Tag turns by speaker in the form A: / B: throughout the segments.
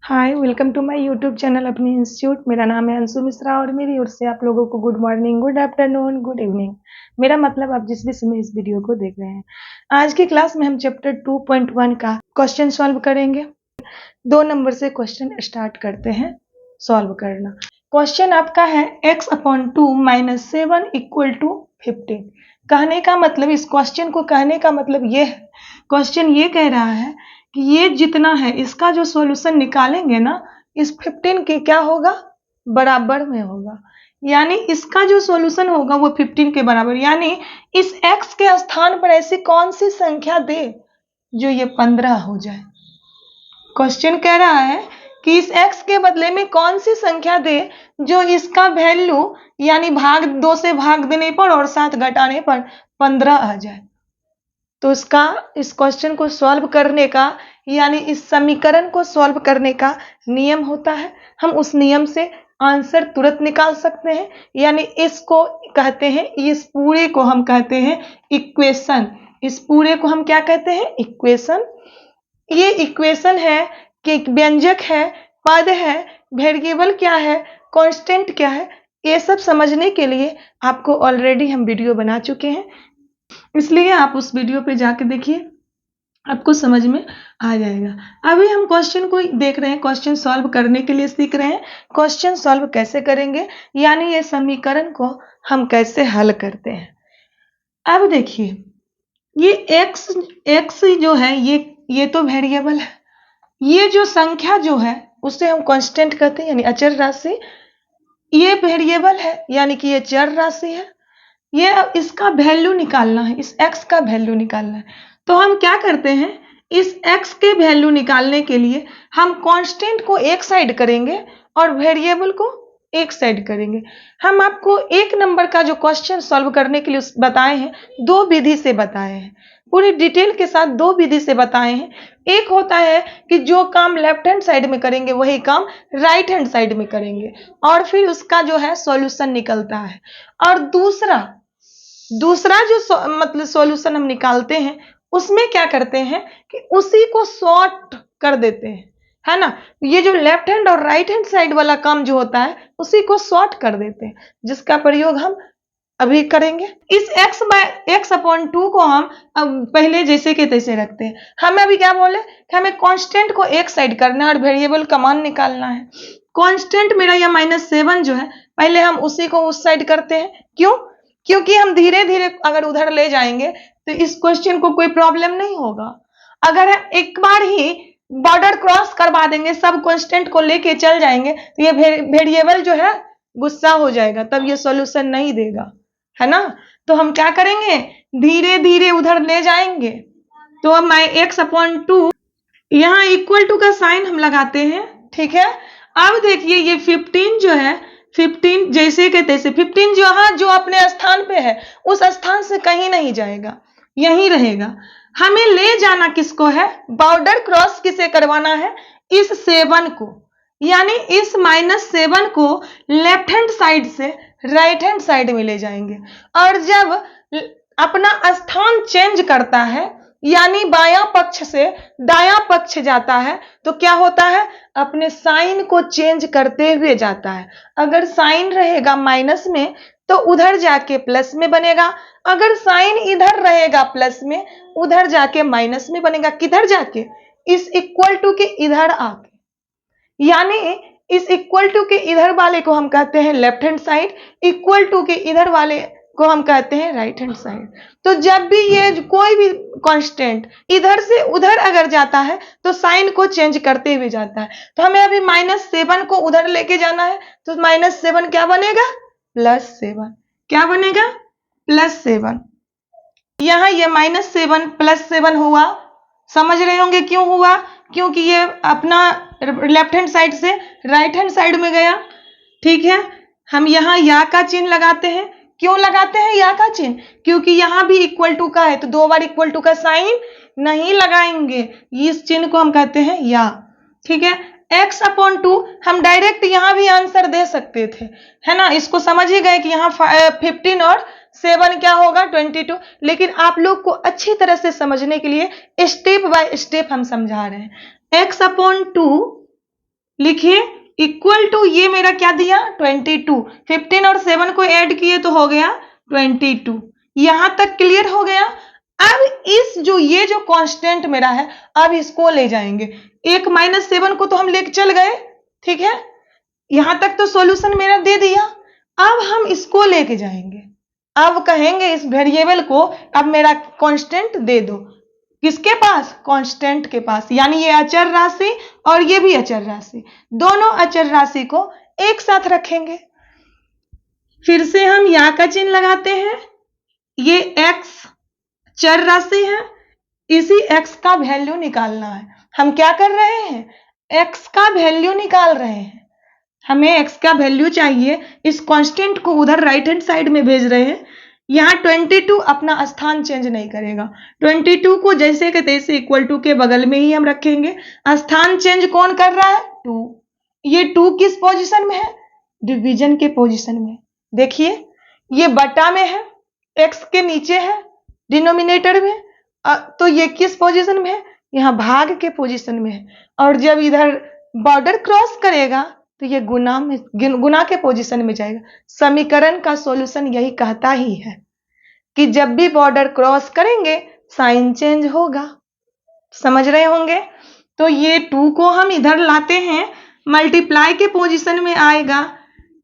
A: Hi welcome to my YouTube channel अपनी institute. मेरा नाम है अंशु मिश्रा और मेरी ओर से आप लोगों को good morning, good afternoon, good evening. मेरा मतलब आप जिस भी समय इस वीडियो को देख रहे हैं। आज की क्लास में हम चैप्टर 2.1 का क्वेश्चन सॉल्व करेंगे। 2 नंबर से क्वेश्चन स्टार्ट करते हैं सॉल्व करना। क्वेश्चन आपका है x/2 - 7 = 15। कहने का मतलब, इस क्वेश्चन को कहने का मतलब ये है, क्वेश्चन ये कह रहा है कि ये जितना है इसका जो सॉल्यूशन निकालेंगे ना, इस 15 के क्या होगा, बराबर में होगा। यानी इसका जो सॉल्यूशन होगा वो 15 के बराबर, यानी इस x के स्थान पर ऐसी कौन सी संख्या दे जो ये 15 हो जाए। क्वेश्चन कह रहा है कि इस x के बदले में कौन सी संख्या दे जो इसका वैल्यू यानी 2 से भाग देने पर और 7 घटाने पर 15 आ जाए। तो इस क्वेश्चन को सॉल्व करने का यानी इस समीकरण को सॉल्व करने का नियम होता है। हम उस नियम से आंसर तुरंत निकाल सकते हैं। यानी इसको कहते हैं, इस पूरे को हम कहते हैं इक्वेशन। इस पूरे को हम क्या कहते हैं, इक्वेशन। ये इक्वेशन है कि व्यंजक है, पद है, वेरिएबल क्या है, कांस्टेंट क्या है, ये सब समझने के लिए आपको ऑलरेडी हम वीडियो बना चुके हैं, इसलिए आप उस वीडियो पे जाके देखिए, आपको समझ में आ जाएगा। अभी हम क्वेश्चन को देख रहे हैं, क्वेश्चन सॉल्व करने के लिए सीख रहे हैं। क्वेश्चन सॉल्व कैसे करेंगे, यानी ये समीकरण को हम कैसे हल करते हैं। अब देखिए, ये x जो है ये तो वेरिएबल है। ये जो संख्या जो है उसे हम कांस्टेंट कहते हैं, यानी अचर राशि। ये वेरिएबल है यानी कि ये चर राशि है। ये इसका वैल्यू निकालना है, इस x का वैल्यू निकालना है। तो हम क्या करते हैं, इस x के वैल्यू निकालने के लिए हम कांस्टेंट को एक साइड करेंगे और वेरिएबल को एक साइड करेंगे। हम आपको 1 नंबर का जो क्वेश्चन सॉल्व करने के लिए बताए हैं, 2 विधि से बताए हैं, पूरी डिटेल के साथ 2 विधि से बताए हैं। एक होता है कि जो काम लेफ्ट हैंड साइड में करेंगे वही काम राइट हैंड साइड में करेंगे और फिर उसका जो है सॉल्यूशन निकलता है। और दूसरा जो मतलब सॉल्यूशन हम निकालते हैं उसमें क्या करते हैं कि उसी को शॉर्ट कर देते हैं, है ना। ये जो लेफ्ट हैंड और राइट हैंड साइड वाला काम जो होता है उसी को शॉर्ट कर देते हैं, जिसका प्रयोग हम अभी करेंगे। इस x/2 को हम अब पहले जैसे के तैसे रखते हैं। हमें अभी क्या बोले कि हमें कांस्टेंट को एक साइड करना है और वेरिएबल का मान निकालना है। कांस्टेंट मेरा यह -7 जो है, पहले हम उसी को उस साइड करते हैं। क्यों? क्योंकि हम धीरे धीरे अगर उधर ले जाएंगे तो इस क्वेश्चन को कोई प्रॉब्लम नहीं होगा। अगर हम एक बार ही बॉर्डर क्रॉस करवा देंगे, सब कांस्टेंट को लेके चल जाएंगे, तो ये वेरिएबल जो है गुस्सा हो जाएगा, तब ये सॉल्यूशन नहीं देगा, है ना। तो हम क्या करेंगे, धीरे धीरे उधर ले जाएंगे। तो अब मैं x/2 यहाँ इक्वल टू का साइन हम लगाते हैं, ठीक है। अब देखिए ये 15 जो है, 15 जैसे के तैसे 15 जो अपने स्थान पे है उस स्थान से कहीं नहीं जाएगा, यहीं रहेगा। हमें ले जाना किसको है, बॉर्डर क्रॉस किसे करवाना है, इस 7 को, यानी इस -7 को लेफ्ट हैंड साइड से राइट हैंड साइड में ले जाएंगे। और जब अपना स्थान चेंज करता है यानी बायां पक्ष से दायां पक्ष जाता है तो क्या होता है, अपने साइन को चेंज करते हुए जाता है। अगर साइन रहेगा माइनस में तो उधर जाके प्लस में बनेगा, अगर साइन इधर रहेगा प्लस में उधर जाके माइनस में बनेगा। किधर जाके, इस इक्वल टू के इधर आके, यानी इस इक्वल टू के इधर वाले को हम कहते हैं left hand side, equal to के इधर वाले को हम कहते हैं राइट हैंड साइड। तो जब भी ये कोई भी कांस्टेंट इधर से उधर अगर जाता है तो साइन को चेंज करते हुए जाता है। तो हमें अभी -7 को उधर लेके जाना है, तो -7 क्या बनेगा, +7। क्या बनेगा, +7। यहाँ ये -7 +7 हुआ, समझ रहे होंगे क्यों हुआ, क्योंकि ये अपना लेफ्ट हैंड साइड से राइट हैंड साइड में गया, ठीक है। हम यहाँ या का चिन्ह लगाते हैं। क्यों लगाते हैं या का चिन्ह, क्योंकि यहाँ भी इक्वल टू का है तो 2 बार इक्वल टू का साइन नहीं लगाएंगे, इस चिन्ह को हम कहते हैं या, ठीक है। x/2 हम डायरेक्ट यहाँ भी आंसर दे सकते थे, है ना। इसको समझ ही गए कि यहाँ 15 और 7 क्या होगा, 22। लेकिन आप लोग को अच्छी तरह से समझने के लिए स्टेप बाय स्टेप हम समझा रहे हैं। x/2 लिखिए इक्वल टू, ये मेरा क्या दिया 22, 15 और 7 को ऐड किए तो हो गया 22। यहां तक क्लियर हो गया। अब इस जो ये जो कांस्टेंट मेरा है, अब इसको ले जाएंगे। 1 - 7 को तो हम लेके चल गए, ठीक है, यहां तक तो सॉल्यूशन मेरा दे दिया। अब हम इसको लेके जाएंगे, अब कहेंगे इस वेरिएबल को अब मेरा कांस्टेंट दे दो। किसके पास? कांस्टेंट के पास, यानी ये अचर राशि और ये भी अचर राशि, दोनों अचर राशि को एक साथ रखेंगे। फिर से हम या का चिन्ह लगाते हैं। ये x चर राशि है, इसी x का वैल्यू निकालना है। हम क्या कर रहे हैं? x का वैल्यू निकाल रहे हैं। हमें x का वैल्यू चाहिए, इस कांस्टेंट को उधर राइट हैंड साइड में भेज रहे हैं। यहाँ 22 अपना स्थान चेंज नहीं करेगा, 22 को जैसे के तैसे इक्वल टू के बगल में ही हम रखेंगे। स्थान चेंज कौन कर रहा है? 2। ये 2 किस पोजीशन में है? डिवीजन के पोजीशन में। देखिए ये बटा में है, x के नीचे है डिनोमिनेटर में, तो ये किस पोजीशन में है? यहाँ भाग के पोजीशन में है। और जब इधर बॉर्डर क्रॉस करेगा तो ये गुना के पोजीशन में जाएगा। समीकरण का सॉल्यूशन यही कहता ही है कि जब भी बॉर्डर क्रॉस करेंगे साइन चेंज होगा। समझ रहे होंगे? तो ये 2 को हम इधर लाते हैं, मल्टीप्लाई के पोजीशन में आएगा।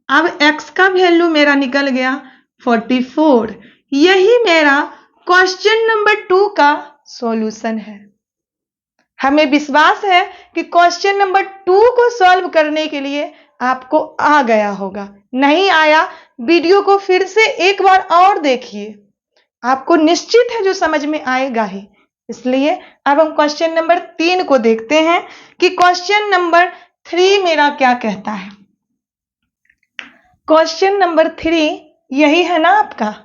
A: अब x का वैल्यू मेरा निकल गया 44। यही मेरा क्वेश्चन नंबर 2 का सॉल्यूशन है। हमें विश्वास है कि क्वेश्चन नंबर 2 को सॉल्व करने के लिए आपको आ गया होगा। नहीं आया, वीडियो को फिर से एक बार और देखिए, आपको निश्चित है जो समझ में आएगा ही। इसलिए अब हम क्वेश्चन नंबर 3 को देखते हैं कि क्वेश्चन नंबर 3 मेरा क्या कहता है। क्वेश्चन नंबर 3 यही है ना आपका?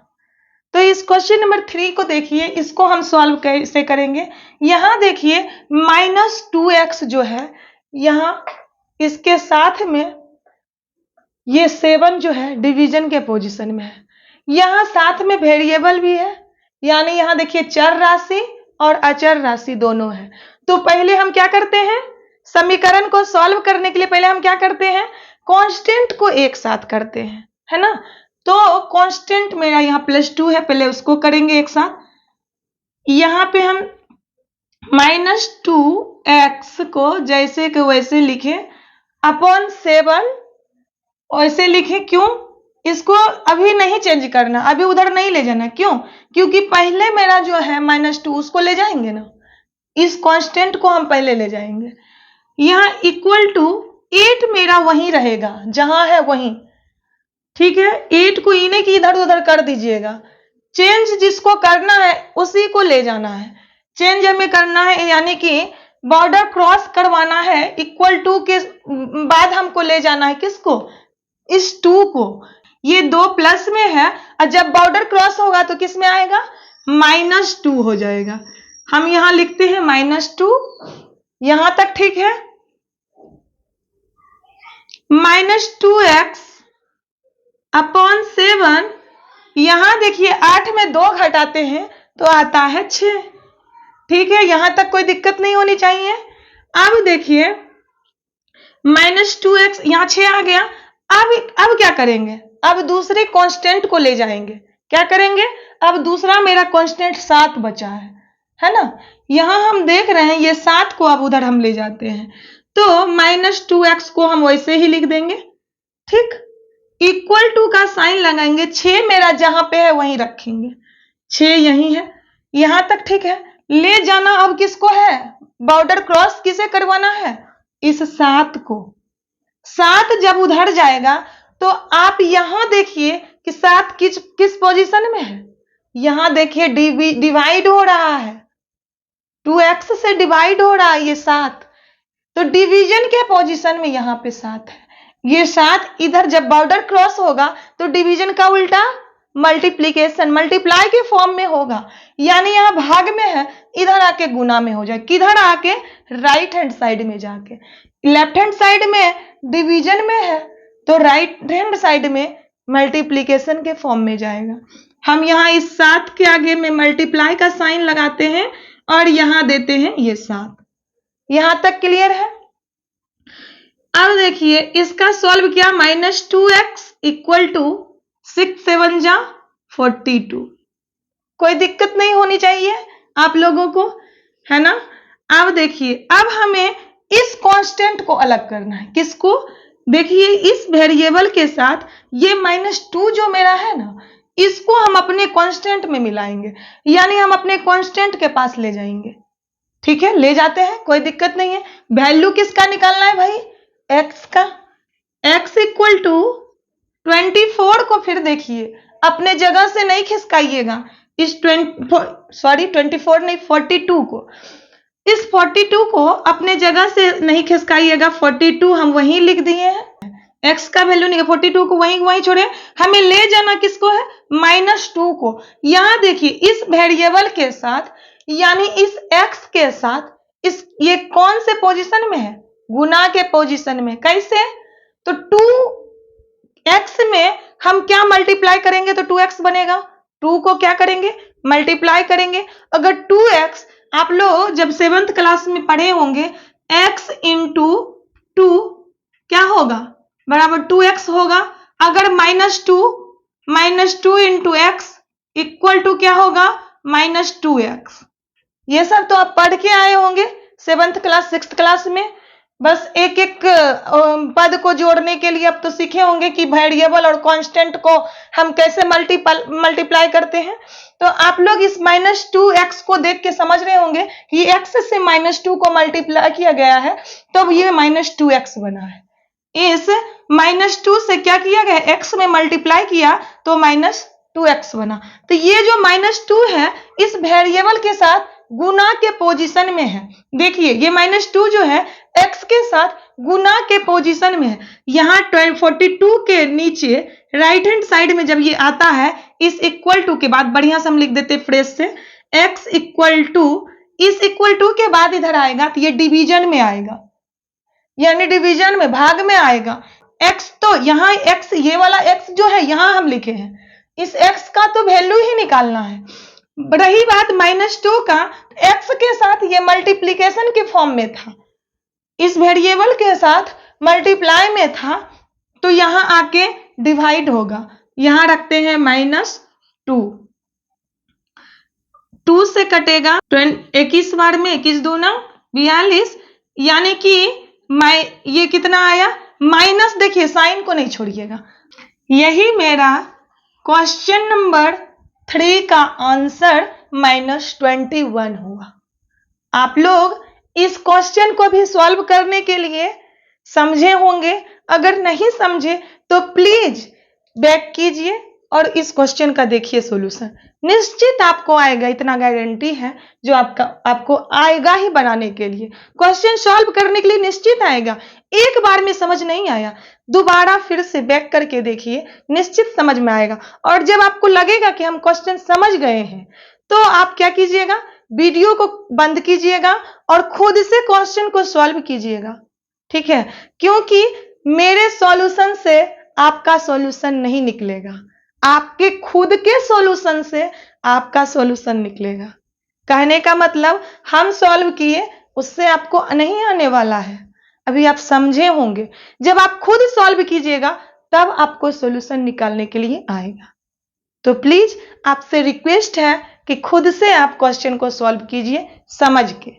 A: तो इस क्वेश्चन नंबर 3 को देखिए, इसको हम सॉल्व कैसे करेंगे। यहां देखिए -2x जो है, यहां इसके साथ में ये 7 जो है डिवीजन के पोजीशन में है। यहां साथ में वेरिएबल भी है, यानी यहां देखिए चर राशि और अचर राशि दोनों है। तो पहले हम क्या करते हैं, समीकरण को सॉल्व करने के लिए पहले हम क्या करते हैं, कांस्टेंट को एक साथ करते हैं, है ना। तो कांस्टेंट मेरा यहाँ +2 है, पहले उसको करेंगे एक साथ। यहाँ पे हम -2x को जैसे के वैसे लिखे अपॉन 7 वैसे लिखे। क्यों? इसको अभी नहीं चेंज करना, अभी उधर नहीं ले जाना। क्यों? क्योंकि पहले मेरा जो है -2 उसको ले जाएंगे ना, इस कांस्टेंट को हम पहले ले जाएंगे। यहाँ इक्वल टू 8 मेरा वहीं रहेगा जहां है वहीं, ठीक है। 8 को इन्हें की इधर उधर कर दीजिएगा। चेंज जिसको करना है उसी को ले जाना है। चेंज हमें करना है, यानी कि बॉर्डर क्रॉस करवाना है। इक्वल टू के बाद हमको ले जाना है किसको? इस 2 को। ये 2 प्लस में है और जब बॉर्डर क्रॉस होगा तो किस में आएगा? -2 हो जाएगा। हम यहां लिखते हैं -2, यहां तक ठीक है। -2x अपॉन 7, यहां देखिए 8 में 2 घटाते हैं तो आता है 6, ठीक है। यहां तक कोई दिक्कत नहीं होनी चाहिए। अब देखिए -2x, यहां 6 आ गया। अब क्या करेंगे? अब दूसरे कांस्टेंट को ले जाएंगे। क्या करेंगे? अब दूसरा मेरा कांस्टेंट 7 बचा है ना। यहां हम देख रहे हैं ये 7 को अब उधर हम ले जाते हैं, तो -2x को हम वैसे ही लिख देंगे, ठीक। इक्वल टू का साइन लगाएंगे, 6 मेरा जहां पे है वहीं रखेंगे, 6 यहीं है, यहां तक ठीक है। ले जाना अब किसको है? बॉर्डर क्रॉस किसे करवाना है? इस 7 को। 7 जब उधर जाएगा तो आप यहां देखिए कि 7 किस पोजीशन में है। यहां देखिए डिवाइड हो रहा है, 2x से डिवाइड हो रहा है ये 7, तो डिवीजन के पोजीशन में यहां पे 7 है। ये 7 इधर जब बॉर्डर क्रॉस होगा तो डिवीजन का उल्टा मल्टीप्लीकेशन, मल्टीप्लाई के फॉर्म में होगा, यानी यहां भाग में है, इधर आके गुना में हो जाए। किधर आके? राइट हैंड साइड में जाके। लेफ्ट हैंड साइड में डिवीजन में है तो राइट हैंड साइड में मल्टीप्लीकेशन के फॉर्म में जाएगा। हम यहां इस 7 के आगे में मल्टीप्लाई का साइन लगाते हैं और यहां देते हैं ये 7। यहां तक क्लियर है? अब देखिए इसका सॉल्व किया, -2x इक्वल टू 6 7 जा 42। कोई दिक्कत नहीं होनी चाहिए आप लोगों को, है ना। अब देखिए अब हमें इस कांस्टेंट को अलग करना है। किसको? देखिए इस वेरिएबल के साथ ये -2 जो मेरा है ना, इसको हम अपने कांस्टेंट में मिलाएंगे, यानी हम अपने कांस्टेंट के पास ले जाएंगे। ठीक है, ले जाते हैं, कोई दिक्कत नहीं है। वैल्यू किसका निकालना है भाई? x का। x इक्वल टू 24 को फिर देखिए अपने जगह से नहीं खिसकाइएगा, इस 24 नहीं 42 को, इस 42 को अपने जगह से नहीं खिसकाइएगा। 42 हम वहीं लिख दिए हैं, x का वैल्यू नहीं, 42 को वहीं छोड़े। हमें ले जाना किसको है? -2 को। यहां देखिए इस वेरिएबल के साथ, यानी इस x के साथ, इस ये कौन से पोजीशन में है? गुना के पोजीशन में। कैसे? तो 2x में हम क्या मल्टीप्लाई करेंगे तो 2x बनेगा। 2 को क्या करेंगे? मल्टीप्लाई करेंगे। अगर 2x, आप लोग जब 7th क्लास में पढ़े होंगे, x इंटू 2 क्या होगा? बराबर 2x होगा। अगर -2 इंटू x इक्वल टू क्या होगा? -2x। ये सब तो आप पढ़ के आए होंगे 7th क्लास 6th क्लास में। बस एक एक पद को जोड़ने के लिए अब तो सीखे होंगे कि वेरिएबल और कांस्टेंट को हम कैसे मल्टीप्लाई करते हैं। तो आप लोग इस -2x को देख के समझ रहे होंगे कि x से -2 को मल्टीप्लाई किया गया है, तब ये -2x बना है। इस -2 से क्या किया गया? x में मल्टीप्लाई किया तो -2x बना। तो ये जो -2 है इस वेरिएबल के साथ गुना के पोजीशन में है। देखिए ये -2 जो है x के साथ गुना के पोजीशन में है। यहाँ 42 के नीचे राइट हैंड साइड में जब ये आता है, इस इक्वल टू के बाद बढ़िया से हम लिख देते फ्रेश से, x इक्वल टू, इस इक्वल टू के बाद इधर आएगा तो ये डिवीजन में आएगा, यानी डिवीजन में, भाग में आएगा। x तो यहाँ x, ये वाला x जो है यहाँ हम लिखे हैं, इस x का तो वैल्यू ही निकालना है। रही बात -2 का, x के साथ ये मल्टीप्लीकेशन के फॉर्म में था, इस वेरिएबल के साथ मल्टीप्लाई में था, तो यहां आके डिवाइड होगा। यहां रखते हैं -2, 2 से कटेगा 21 बार में, 21 दूना 42, यानी कि ये कितना आया? माइनस, देखिए साइन को नहीं छोड़िएगा। यही मेरा क्वेश्चन नंबर 3 का आंसर -21 हुआ। आप लोग इस क्वेश्चन को भी सॉल्व करने के लिए समझे होंगे। अगर नहीं समझे तो प्लीज बैक कीजिए और इस क्वेश्चन का देखिए सॉल्यूशन। निश्चित आपको आएगा, इतना गारंटी है, जो आपको आएगा ही बनाने के लिए, क्वेश्चन सॉल्व करने के लिए निश्चित आएगा। एक बार में समझ नहीं आया, दोबारा फिर से बैक करके देखिए, निश्चित समझ में आएगा। और जब आपको लगेगा कि हम क्वेश्चन समझ गए हैं, तो आप क्या कीजिएगा? वीडियो को बंद कीजिएगा और खुद से क्वेश्चन को सॉल्व कीजिएगा। ठीक है, क्योंकि मेरे सॉल्यूशन से आपका सॉल्यूशन नहीं निकलेगा, आपके खुद के सॉल्यूशन से आपका सॉल्यूशन निकलेगा। कहने का मतलब हम सॉल्व किए उससे आपको नहीं आने वाला है, अभी आप समझे होंगे। जब आप खुद सॉल्व कीजिएगा तब आपको सॉल्यूशन निकालने के लिए आएगा। तो प्लीज आपसे रिक्वेस्ट है कि खुद से आप क्वेश्चन को सॉल्व कीजिए समझ के।